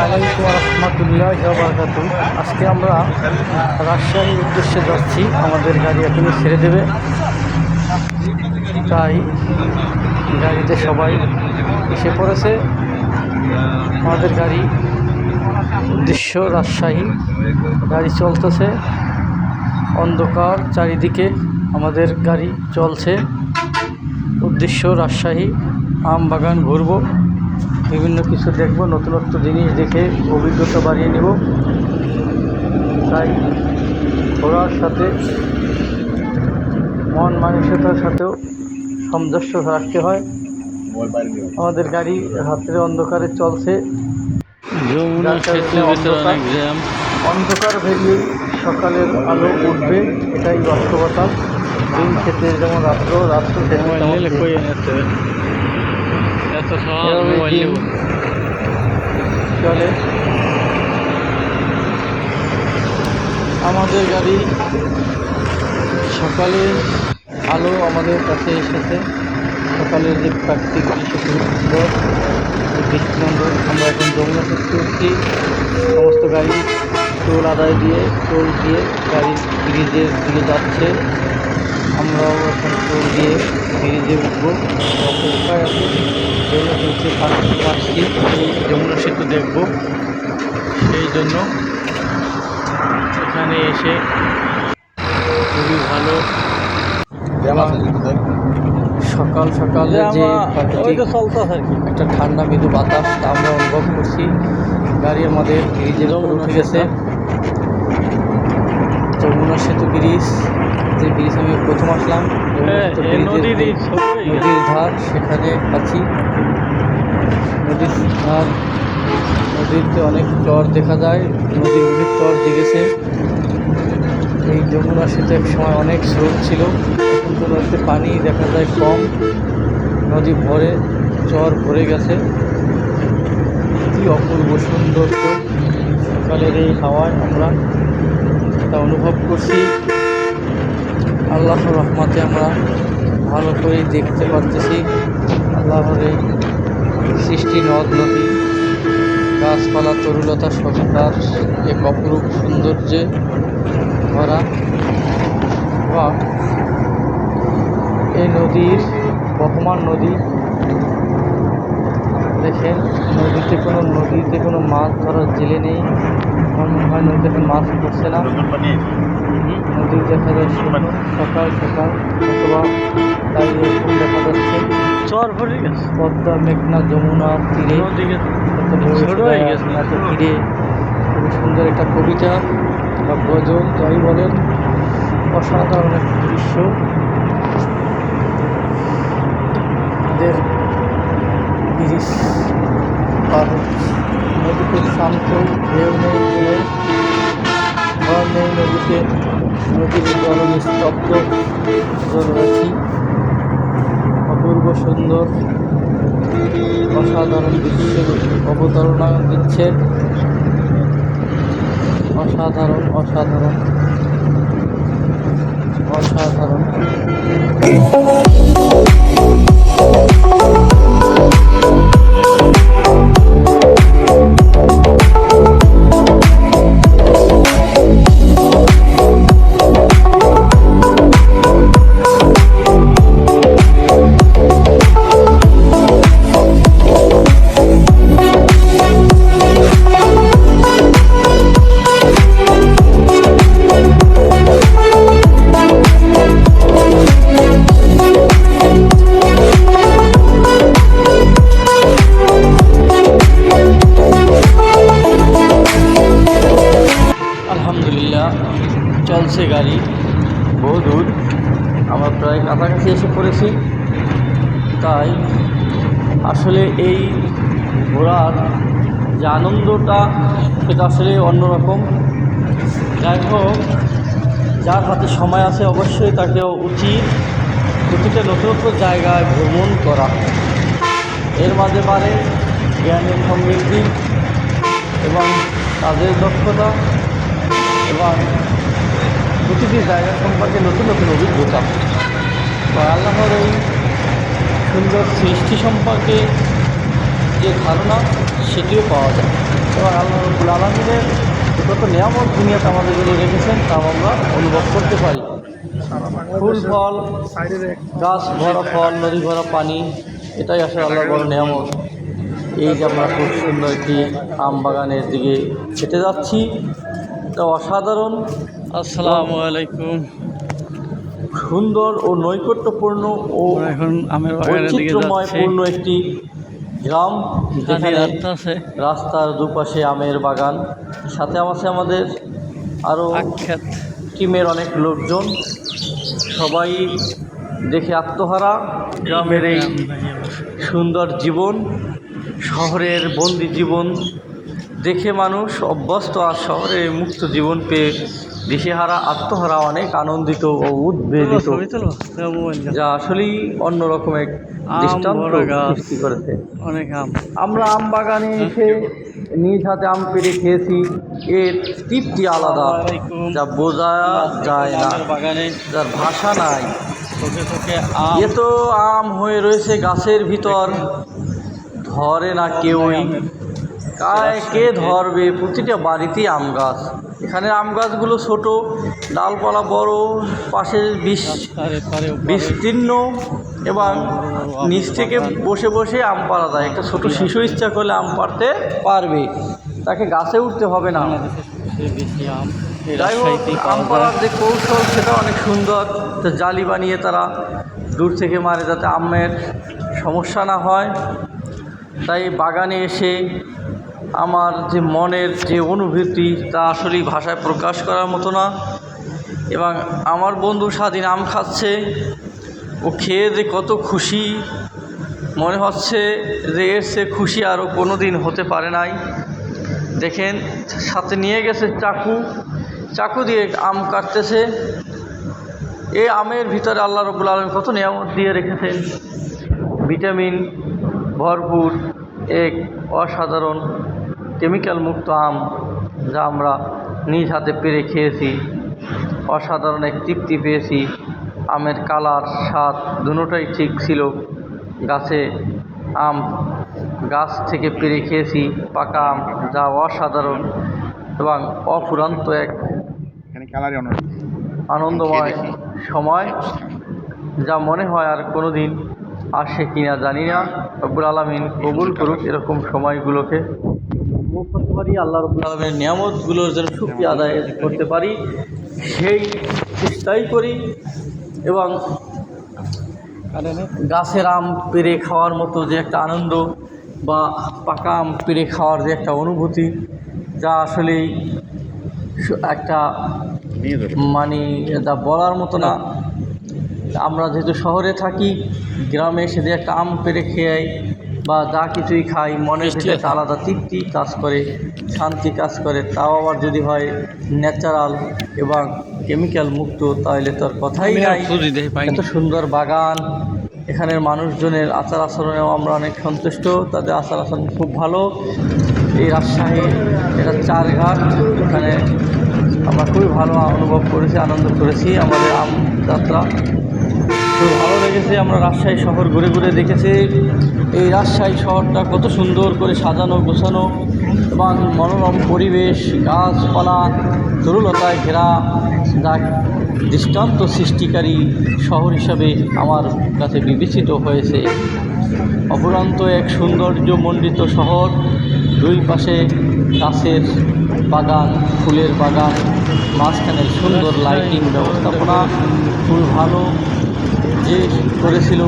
আলাইকুম রহমতুল্লাহি ওয়া বারাকাতুহু। আজকে আমরা রাজশাহীর উদ্দেশ্যে যাচ্ছি। আমাদের গাড়ি এখনই ছেড়ে দেবে, তাই গাড়িতে সবাই এসে পড়েছে। আমাদের গাড়ি উদ্দেশ্য রাজশাহী, গাড়ি চলতেছে। অন্ধকার চারিদিকে, আমাদের গাড়ি চলছে। উদ্দেশ্য রাজশাহী, আম বাগান ঘুরবো, বিভিন্ন কিছু দেখব, নতুনত্ব জিনিস দেখে অভিজ্ঞতা বাড়িয়ে নেব। তাই ঘোরার সাথে মন মানসিকতার সাথেও সামঞ্জস্য রাখতে হয়। আমাদের গাড়ি রাত্রে অন্ধকারে চলছে। অন্ধকার ভেঙে সকালের আলো উঠবে, এটাই বাস্তবতা। দিন খেতে যেমন রাত্র খেতে চলে। আমাদের গাড়ি সকালের আলো আমাদের কাছে এসেছে। সকালের যে প্রাকৃতিক দৃশ্য খুব সুন্দর, দৃষ্টিনন্দন। আমরা এখন যমুনা সেতু উঠছি। সমস্ত গাড়ি টোল দিয়ে গাড়ি ব্রিজের দিকে যাচ্ছে। আমরাও এখন টোল দিয়ে ব্রিজে উঠবো। অপেক্ষায় আছি যমুনা সেতু পাচ্ছি, যমুনা সেতু দেখবো। সেই জন্য এখানে এসে খুবই ভালো। সকাল সকালে যে একটা ঠান্ডা মৃদু বাতাস আমরা অনুভব করছি। গাড়ি আমাদের ব্রিজের উপর উঠে গেছে। যমুনা সেতু ব্রিজ, যে ব্রিজ আমি প্রথম আসলাম, নদীর ধার, সেখানে আছি। নদীর ধার, নদীতে অনেক চর দেখা যায়, নদীর অনেক চর জেগেছে। এই যমুনা সেতু এক সময় অনেক স্রোত ছিল, এখন তো নদীতে পানি দেখা যায় কম, নদী ভরে, চর ভরে গেছে। কি অপূর্ব সৌন্দর্য! সকালের এই হাওয়ায় আমরা তা অনুভব করছি। আল্লাহর রহমতে আমরা ভালো করে দেখতে পারতেছি আল্লাহর এই সৃষ্টি, নদ নদী, গাছপালা, তরুলতা, সবটার এক অপরূপ সৌন্দর্যে ভরা। বা এই নদীর বহমান নদী দেখেন, নদীতে কোনো মাছ ধরার জেলে নেই। মনে হয় নদীতে মাছ পড়ছে না। নদী দেখা যাচ্ছে সকাল সকাল, অথবা তাই এরকম দেখা যাচ্ছে। চর ভরে গেছে পদ্মা, মেঘনা, যমুনা তীরে, তীরে খুবই সুন্দর একটা কবিতা বা গজল, যাই বলেন, অসাধারণ একটা দৃশ্য। আমাদের ব্রিজ পার নদী খুব শান্ত, ঢেউ নেই, কোনো ঘর নেই নদীতে। নদীর জল নিস্তব্ধ, জলরাশি অপূর্ব সুন্দর, অসাধারণ দৃশ্যের অবতারণা দিচ্ছে। অসাধারণ অসাধারণ অসাধারণ। আলহামদুলিল্লাহ, চলছে গাড়ি বহু দূর, আমরা প্রায় কাছাকাছি এসে পড়েছি। তাই আসলে এই ঘোরার যে আনন্দটা, সেটা আসলে অন্যরকম। যাই হোক, যার হাতে সময় আছে অবশ্যই তাকে উচিত প্রতিটা নতুনত্ব জায়গায় ভ্রমণ করা। এর মাঝে বাড়ে জ্ঞানের সমৃদ্ধি এবং কাজের দক্ষতা, এবং প্রতিটি জায়গা সম্পর্কে নতুন নতুন অভিজ্ঞতা। বা আল্লাহর এই সুন্দর সৃষ্টি সম্পর্কে যে ধারণা, সেটিও পাওয়া যায়। এবং আল্লাহ রাব্বুল আলামিনের কত নিয়ামত দুনিয়াতে আমাদের জন্য রেখেছেন তা আমরা অনুভব করতে পারি। ফুল ফল, গাছ ভরা ফল, নদী ভরা পানি, এটাই আসলে আল্লাহর বড় নিয়ামত। এই যে আমরা খুব সুন্দর একটি আম বাগানের দিকে হেঁটে যাচ্ছি, এটা অসাধারণ। আসসালামু আলাইকুম। সুন্দর ও নৈকট্যপূর্ণ ও এখন আমের বাগানের দিকে বৈচিত্র্যময়পূর্ণ একটি গ্রাম, যেখানে আছে রাস্তার দুপাশে আমের বাগান, সাথে আছে আমাদের আরও আখ্যাত টিমের অনেক লোকজন, সবাই দেখে আত্মহারা। গ্রামের এই সুন্দর জীবন, শহরের বন্দি জীবন দেখে মানুষ অভ্যস্ত, আর শহরে মুক্ত জীবন পেয়ে দিশেহারা আত্মহারা অনেক আনন্দিত ও উদ্বেলিত, যা আসলেই অন্যরকম এক দৃষ্টান্ত সৃষ্টি করেছে। অনেক আম, আমরা আম বাগানে এসে নিজ হাতে আম পেড়ে খেয়েছি, এর তৃপ্তি আলাদা, যা বোঝা যায় না, বাগানে যার ভাষা নাই। চোখে চোখে আম, এ তো আম হয়ে রয়েছে গাছের ভিতর, ধরে না কেউই, কে ধরবে? প্রতিটা বাড়িতেই আম গাছ। এখানে আম গাছগুলো ছোট, ডালপালা বড়, পাশে বিস্তীর্ণ, এবং নিচ থেকে বসে বসে আম পাড়া যায়। একটা ছোট শিশু ইচ্ছা করলে আম পাড়তে পারবে, তাকে গাছে উঠতে হবে না। যাই হোক, আম পাড়ার যে কৌশল সেটা অনেক সুন্দর। তো জালি বানিয়ে তারা দূর থেকে মারে যাতে আমের সমস্যা না হয়। তাই বাগানে এসে আমার যে মনের যে অনুভূতি, তা আসলেই ভাষায় প্রকাশ করার মতো না। এবং আমার বন্ধু স্বাধীন আম খাচ্ছে, ও খেয়ে যে কত খুশি, মনে হচ্ছে যে এর সে খুশি আরও কোনো দিন হতে পারে নাই। দেখেন, সাথে নিয়ে গেছে চাকু দিয়ে আম কাটতেছে। এই আমের ভিতরে আল্লাহ রাব্বুল আলামিন কত নিয়ামত দিয়ে রেখেছেন, ভিটামিন ভরপুর এক অসাধারণ কেমিক্যাল মুক্ত আম, যা আমরা নিজ হাতে পেড়ে খেয়েছি। অসাধারণ এক তৃপ্তি পেয়েছি। আমের কালার, স্বাদ দুটোটাই ঠিক ছিল। গাছে আম, গাছ থেকে পেড়ে খেয়েছি পাকা আম, যা অসাধারণ এবং অফুরন্ত এক আনন্দময় সময়, যা মনে হয় আর কোনো দিন আসে কিনা জানি না। রব্বুল আলামিন কবুল করুক এরকম সময়গুলোকে, মুখ করতে পারি, আল্লাহ রব্বুল আলামিনের নিয়ামতগুলোর যেন শুকরিয়া আদায় করতে পারি, সেই চেষ্টাই করি। এবং গাছের আম পেড়ে খাওয়ার মতো যে একটা আনন্দ, বা পাকা আম পেড়ে খাওয়ার যে একটা অনুভূতি, যা আসলেই একটা মানে তা বলার মতো না। আমরা যেহেতু শহরে থাকি, গ্রামে এসে যে একটা আম পেড়ে খেয়ে বা যা কিছুই খাই, মনের ভিতরে একটা আলাদা তৃপ্তি কাজ করে, শান্তি কাজ করে। তাও আবার যদি হয় ন্যাচারাল এবং কেমিক্যাল মুক্ত, তাহলে তার কথাই নাই। এত সুন্দর বাগান, এখানের মানুষজনের আচার আচরণেও আমরা অনেক সন্তুষ্ট, তাদের আচার আচরণ খুব ভালো। এই রাজশাহী, এটা চারঘাট, এখানে আমরা খুবই ভালো অনুভব করেছি, আনন্দ করেছি। আমাদের আম যাত্রা খুব ভালো লেগেছে। আমরা রাজশাহী শহর ঘুরে ঘুরে দেখেছি এই রাজশাহী শহরটা কত সুন্দর করে সাজানো গোছানো এবং মনোরম পরিবেশ, গাছপালা, তরুলতায় ঘেরা, যা দৃষ্টান্ত সৃষ্টিকারী শহর হিসাবে আমার কাছে বিবেচিত হয়েছে। অফুরন্ত এক সৌন্দর্যমণ্ডিত শহর, দুই পাশে গাছের বাগান, ফুলের বাগান, মাঝখানে সুন্দর লাইটিং ব্যবস্থাপনা খুব ভালো। যে করেছিল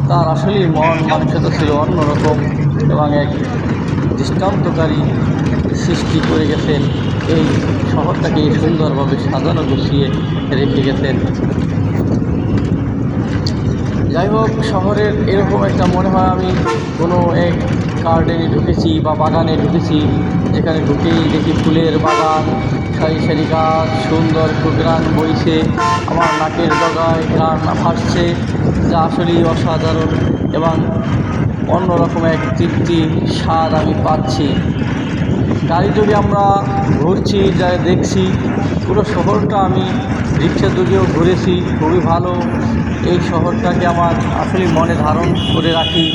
তার আসলেই মন মানসিকতা ছিল অন্যরকম, এবং এক দৃষ্টান্তকারী সৃষ্টি করে গেছেন। এই শহরটাকে সুন্দরভাবে সাজানো গুছিয়ে রেখে গেছেন। যাই হোক, শহরের এরকম একটা মনে হয় আমি কোনো এক গার্ডেনে ঢুকেছি বা বাগানে ঢুকেছি, যেখানে ঢুকেই দেখি ফুলের বাগান, সারি সারি গাছ, সুন্দর সুঘ্রাণ বইছে, আমার নাকের ডগায় ঘ্রাণ ভাসছে, যা আসলেই অসাধারণ এবং অন্যরকম এক তৃপ্তি স্বাদ আমি পাচ্ছি। গাড়ি যদি আমরা ঘুরছি, যা দেখছি, পুরো শহরটা আমি রিক্সা যদিও ঘুরেছি, খুবই ভালো। এই শহরটাকে আমার আসলে মনে ধারণ করে রাখি।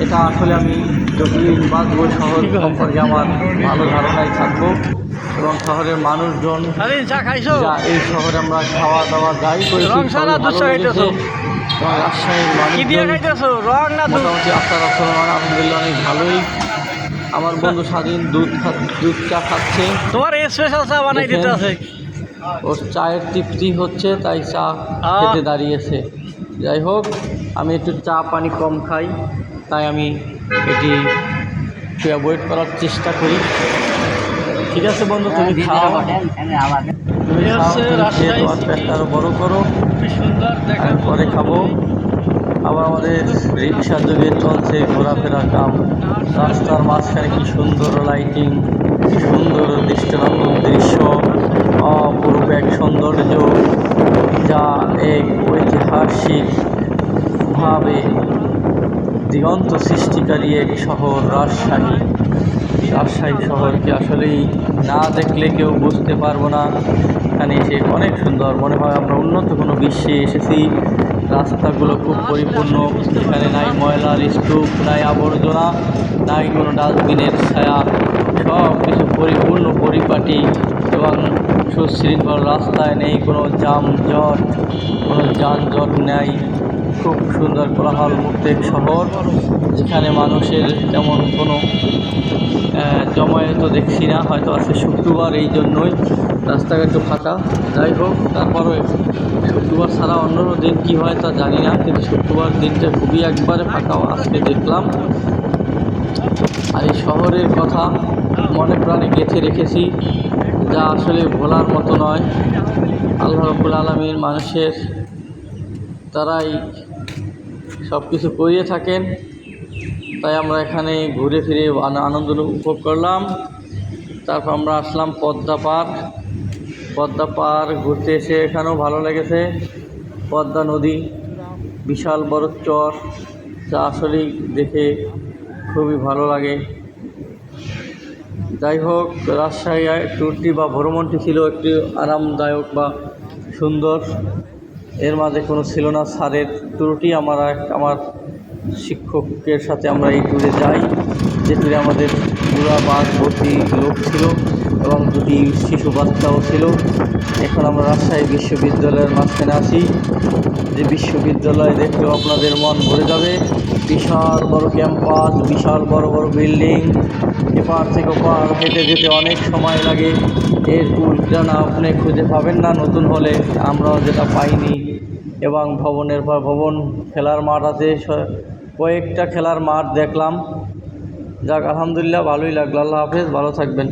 এটা আসলে আমি যতদিন বাঁচবো শহর সম্পর্কে আমার ভালো ধারণায় থাকবো এবং শহরের মানুষজন চা খাইছো? যা এই শহরে আমরা খাওয়া দাওয়া যাই করেছি রং চা না সবই দুধ ভালো চা লেগেছে। খাইতেছো? এবং রাজশাহীর কি দিয়ে মানুষজন খাইতেছো, রং না দুধ? মোটামুটি আচার আচরণ আলহামদুলিল্লাহ অনেক ভালোই। আমার বন্ধু স্বাধীন দুধ চা খাচ্ছে, তোমার স্পেশাল চা বানাই দিতে আছে। ওর চায়ের তৃপ্তি হচ্ছে তাই চা খেতে দাঁড়িয়েছে। যাই হোক, আমি একটু চা পানি কম খাই, তাই আমি এটি একটু অ্যাভয়েড করার চেষ্টা করি। ঠিক আছে বন্ধু, তুমি খাও, তুমি এই খাও, হচ্ছে তুমি খেয়ে রাজশাহী তোমার পেটটা আরও বড় করো, কি সুন্দর দেখা। আমি পরে খাবো। আবার আমাদের রিক্সা যুগে চলছে ঘোরাফেরা কাম। রাস্তার মাঝখানে কি সুন্দর লাইটিং, কি সুন্দর দৃষ্টানন্দন দৃশ্য, অপরূপ এক সৌন্দর্য, যা এক ঐতিহাসিকভাবে দিগন্ত সৃষ্টিকারী এক শহর রাজশাহী। রাজশাহী শহরকে আসলেই না দেখলে কেউ বুঝতে পারবো না। এখানে এসে অনেক সুন্দর মনে হয় আমরা উন্নত কোনো বিশ্বে এসেছি। রাস্তাগুলো খুব পরিপূর্ণ, এখানে নাই ময়লার স্তূপ, নাই আবর্জনা, নাই কোনো ডাস্টবিনের ছায়া, সব কিছু পরিপূর্ণ পরিপাটি এবং সুশৃঙ্খল। রাস্তায় নেই কোনো যানজট, কোনো যানজট নেই। খুব সুন্দর কোলাহল মুক্ত এক শহর, যেখানে মানুষের তেমন কোনো জমায়েত দেখছি না। হয়তো আজকে শুক্রবার, এই জন্যই রাস্তাঘাট একটু ফাঁকা। যাই হোক, তারপরে শুক্রবার ছাড়া অন্য দিন কী হয় তা জানি না, কিন্তু শুক্রবার দিনটা খুবই একবারে ফাঁকা আজকে দেখলাম। আর এই শহরের কথা মনে প্রাণে গেঁথে রেখেছি, যা আসলে ভোলার মতো নয়। আল্লাহ রাব্বুল আলামিন মানুষের তারাই সব কিছু করিয়ে থাকেন, তাই আমরা এখানে ঘুরে ফিরে আনন্দ উপভোগ করলাম। তারপর আমরা আসলাম পদ্মা পার ঘুরতে এসে এখানেও ভালো লেগেছে। পদ্মা নদী, বিশাল বড় চর, যা আসলেই দেখে খুবই ভালো লাগে। যাই হোক, রাজশাহী ট্যুরটি বা ভ্রমণটি ছিল একটি আরামদায়ক বা সুন্দর। এর মাঝে কোনো ছিল না স্যারের ট্যুরটি। আমার শিক্ষকের সাথে আমরা এই ট্যুরে যাই, যে ট্যুরে আমাদের পুরা বাস ভর্তি লোক ছিল এবং দুটি শিশু বাচ্চাও ছিল। এখন আমরা রাজশাহী বিশ্ববিদ্যালয়ের মাঝখানে আছি, যে বিশ্ববিদ্যালয় দেখলেও আপনাদের মন ভরে যাবে। বিশাল বড় ক্যাম্পাস, বিশাল বড় বড় বিল্ডিং, এপার থেকে ওপার হেঁটে যেতে অনেক সময় লাগে। এর কুলটানা আপনি খুঁজে পাবেন না নতুন হলে, আমরাও যেটা পাইনি। এবং ভবনের পর ভবন, খেলার মাঠ আছে, কয়েকটা খেলার মাঠ দেখলাম। যাক, আলহামদুলিল্লাহ ভালোই লাগলো। আল্লাহ হাফেজ, ভালো থাকবেন।